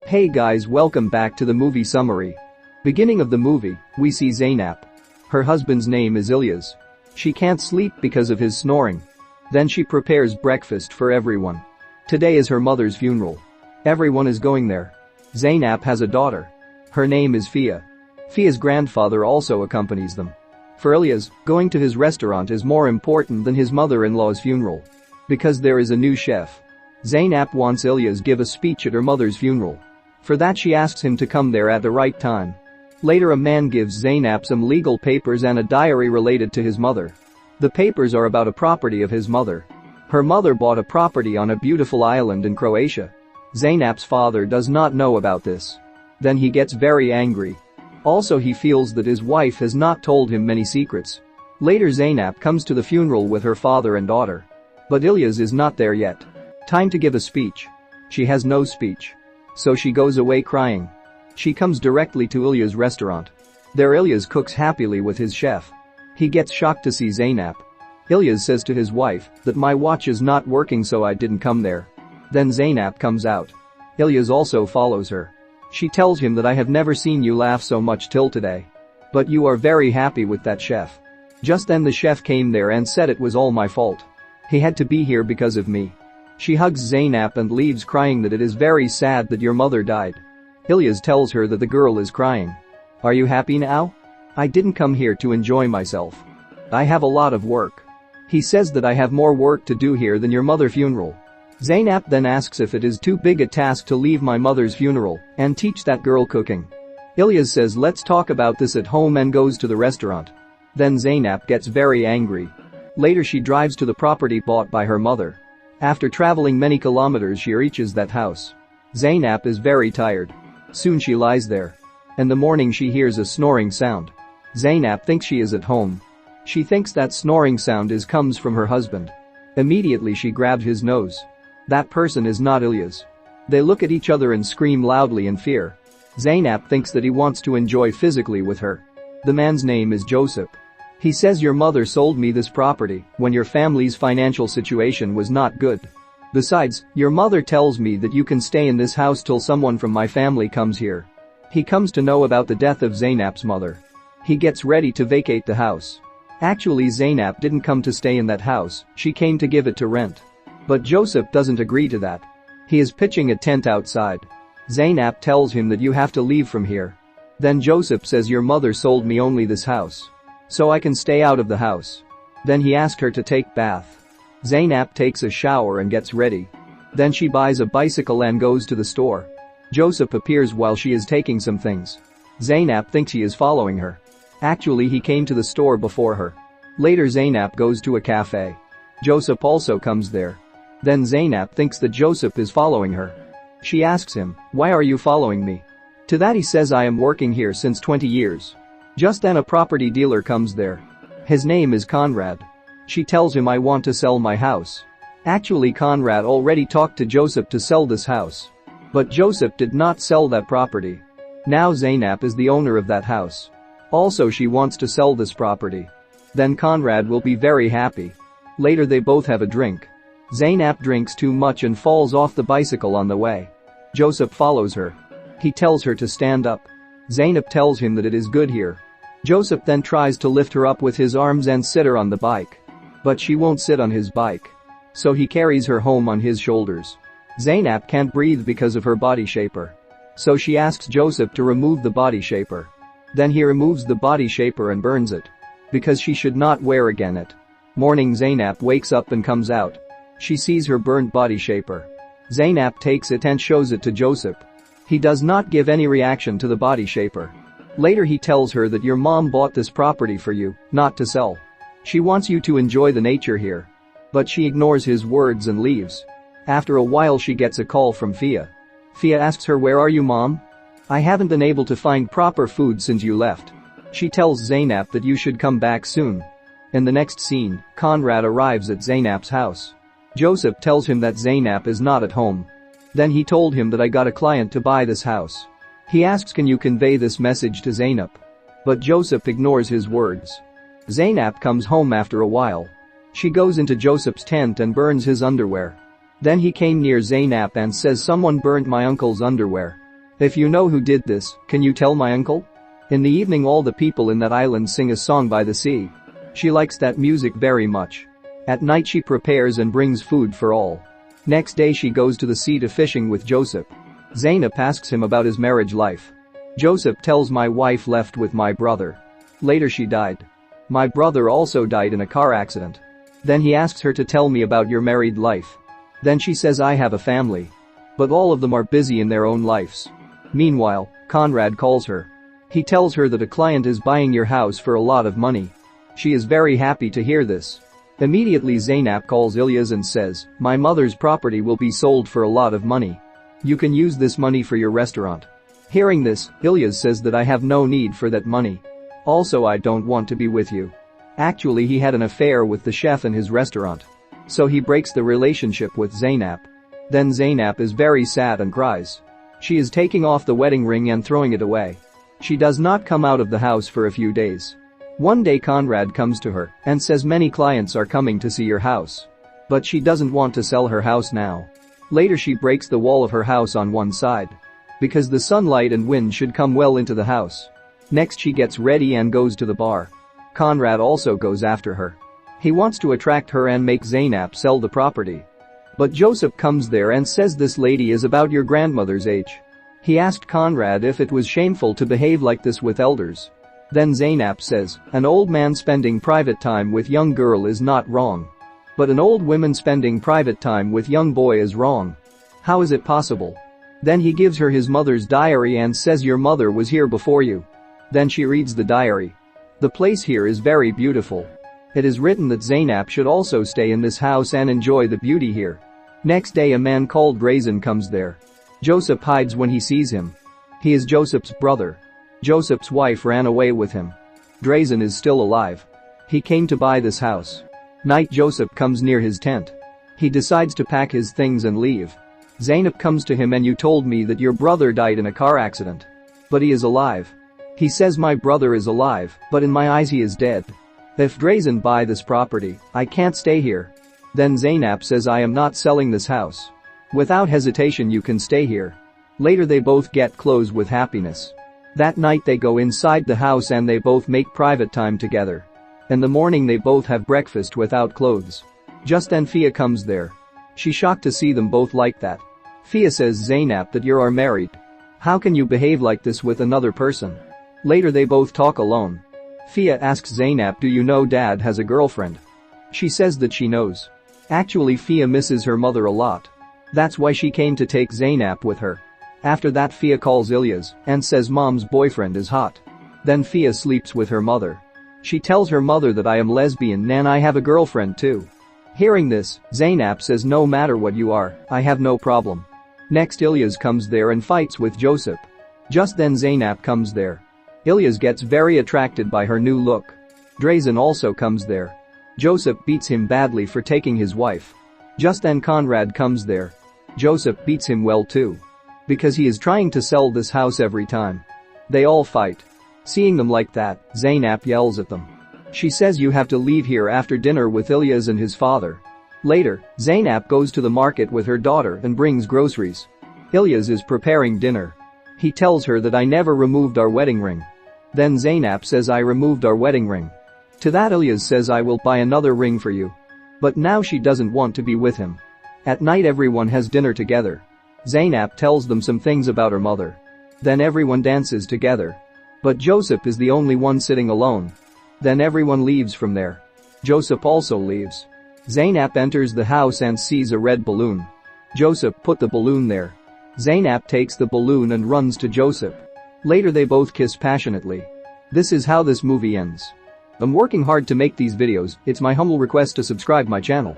Hey guys, welcome back to the movie summary. Beginning of the movie, we see Zainab. Her husband's name is Ilyas. She can't sleep because of his snoring. Then she prepares breakfast for everyone. Today is her mother's funeral. Everyone is going there. Zainab has a daughter. Her name is Fia. Fia's grandfather also accompanies them. For Ilyas, going to his restaurant is more important than his mother-in-law's funeral. Because there is a new chef. Zainab wants Ilyas give a speech at her mother's funeral. For that she asks him to come there at the right time. Later a man gives Zainab some legal papers and a diary related to his mother. The papers are about a property of his mother. Her mother bought a property on a beautiful island in Croatia. Zainab's father does not know about this. Then he gets very angry. Also he feels that his wife has not told him many secrets. Later Zainab comes to the funeral with her father and daughter. But Ilyas is not there yet. Time to give a speech. She has no speech. So she goes away crying. She comes directly to Ilyas' restaurant. There Ilyas cooks happily with his chef. He gets shocked to see Zainab. Ilyas says to his wife that my watch is not working so I didn't come there. Then Zainab comes out. Ilyas also follows her. She tells him that I have never seen you laugh so much till today. But you are very happy with that chef. Just then the chef came there and said it was all my fault. He had to be here because of me. She hugs Zainab and leaves crying that it is very sad that your mother died. Ilyas tells her that the girl is crying. Are you happy now? I didn't come here to enjoy myself. I have a lot of work. He says that I have more work to do here than your mother's funeral. Zainab then asks if it is too big a task to leave my mother's funeral and teach that girl cooking. Ilyas says let's talk about this at home and goes to the restaurant. Then Zainab gets very angry. Later she drives to the property bought by her mother. After traveling many kilometers she reaches that house. Zainab is very tired. Soon she lies there. In the morning she hears a snoring sound. Zainab thinks she is at home. She thinks that snoring sound comes from her husband. Immediately she grabs his nose. That person is not Ilyas. They look at each other and scream loudly in fear. Zainab thinks that he wants to enjoy physically with her. The man's name is Joseph. He says your mother sold me this property when your family's financial situation was not good. Besides, your mother tells me that you can stay in this house till someone from my family comes here. He comes to know about the death of Zainab's mother. He gets ready to vacate the house. Actually Zainab didn't come to stay in that house, she came to give it to rent. But Joseph doesn't agree to that. He is pitching a tent outside. Zainab tells him that you have to leave from here. Then Joseph says your mother sold me only this house. So I can stay out of the house. Then he asks her to take bath. Zainab takes a shower and gets ready. Then she buys a bicycle and goes to the store. Joseph appears while she is taking some things. Zainab thinks he is following her. Actually he came to the store before her. Later Zainab goes to a cafe. Joseph also comes there. Then Zainab thinks that Joseph is following her. She asks him, why are you following me? To that he says I am working here since 20 years. Just then a property dealer comes there. His name is Conrad. She tells him I want to sell my house. Actually Conrad already talked to Joseph to sell this house. But Joseph did not sell that property. Now Zainab is the owner of that house. Also she wants to sell this property. Then Conrad will be very happy. Later they both have a drink. Zainab drinks too much and falls off the bicycle on the way. Joseph follows her. He tells her to stand up. Zainab tells him that it is good here. Joseph then tries to lift her up with his arms and sit her on the bike. But she won't sit on his bike. So he carries her home on his shoulders. Zainab can't breathe because of her body shaper. So she asks Joseph to remove the body shaper. Then he removes the body shaper and burns it. Because she should not wear again it. Morning Zainab wakes up and comes out. She sees her burnt body shaper. Zainab takes it and shows it to Joseph. He does not give any reaction to the body shaper. Later he tells her that your mom bought this property for you, not to sell. She wants you to enjoy the nature here. But she ignores his words and leaves. After a while she gets a call from Fia. Fia asks her where are you mom? I haven't been able to find proper food since you left. She tells Zainab that you should come back soon. In the next scene, Conrad arrives at Zainab's house. Joseph tells him that Zainab is not at home. Then he told him that I got a client to buy this house. He asks can you convey this message to Zainab? But Joseph ignores his words. Zainab comes home after a while. She goes into Joseph's tent and burns his underwear. Then he came near Zainab and says someone burnt my uncle's underwear. If you know who did this, can you tell my uncle? In the evening all the people in that island sing a song by the sea. She likes that music very much. At night she prepares and brings food for all. Next day she goes to the sea to fishing with Joseph. Zainab asks him about his marriage life. Joseph tells my wife left with my brother. Later she died. My brother also died in a car accident. Then he asks her to tell me about your married life. Then she says I have a family. But all of them are busy in their own lives. Meanwhile, Conrad calls her. He tells her that a client is buying your house for a lot of money. She is very happy to hear this. Immediately Zainab calls Ilyas and says, my mother's property will be sold for a lot of money. You can use this money for your restaurant. Hearing this, Ilyas says that I have no need for that money. Also I don't want to be with you. Actually he had an affair with the chef in his restaurant. So he breaks the relationship with Zainab. Then Zainab is very sad and cries. She is taking off the wedding ring and throwing it away. She does not come out of the house for a few days. One day Conrad comes to her and says many clients are coming to see your house. But she doesn't want to sell her house now. Later she breaks the wall of her house on one side. Because the sunlight and wind should come well into the house. Next she gets ready and goes to the bar. Conrad also goes after her. He wants to attract her and make Zainab sell the property. But Joseph comes there and says this lady is about your grandmother's age. He asked Conrad if it was shameful to behave like this with elders. Then Zainab says, an old man spending private time with young girl is not wrong. But an old woman spending private time with young boy is wrong. How is it possible? Then he gives her his mother's diary and says your mother was here before you. Then she reads the diary. The place here is very beautiful. It is written that Zainab should also stay in this house and enjoy the beauty here. Next day a man called Drazen comes there. Joseph hides when he sees him. He is Joseph's brother. Joseph's wife ran away with him. Drazen is still alive. He came to buy this house. Night Joseph comes near his tent. He decides to pack his things and leave. Zainab comes to him and you told me that your brother died in a car accident. But he is alive. He says my brother is alive, but in my eyes he is dead. If Drazen buy this property, I can't stay here. Then Zainab says I am not selling this house. Without hesitation you can stay here. Later they both get clothes with happiness. That night they go inside the house and they both make private time together. In the morning they both have breakfast without clothes. Just then Fia comes there. She's shocked to see them both like that. Fia says Zainab that you are married. How can you behave like this with another person? Later they both talk alone. Fia asks Zainab do you know dad has a girlfriend? She says that she knows. Actually Fia misses her mother a lot. That's why she came to take Zainab with her. After that Fia calls Ilyas and says mom's boyfriend is hot. Then Fia sleeps with her mother. She tells her mother that I am lesbian and I have a girlfriend too. Hearing this, Zainab says no matter what you are, I have no problem. Next Ilyas comes there and fights with Joseph. Just then Zainab comes there. Ilyas gets very attracted by her new look. Drazen also comes there. Joseph beats him badly for taking his wife. Just then Conrad comes there. Joseph beats him well too. Because he is trying to sell this house every time. They all fight. Seeing them like that, Zainab yells at them. She says you have to leave here after dinner with Ilyas and his father. Later, Zainab goes to the market with her daughter and brings groceries. Ilyas is preparing dinner. He tells her that I never removed our wedding ring. Then Zainab says I removed our wedding ring. To that Ilyas says I will buy another ring for you. But now she doesn't want to be with him. At night everyone has dinner together. Zainab tells them some things about her mother. Then everyone dances together. But Joseph is the only one sitting alone. Then everyone leaves from there. Joseph also leaves. Zainab enters the house and sees a red balloon. Joseph put the balloon there. Zainab takes the balloon and runs to Joseph. Later they both kiss passionately. This is how this movie ends. I'm working hard to make these videos, it's my humble request to subscribe my channel.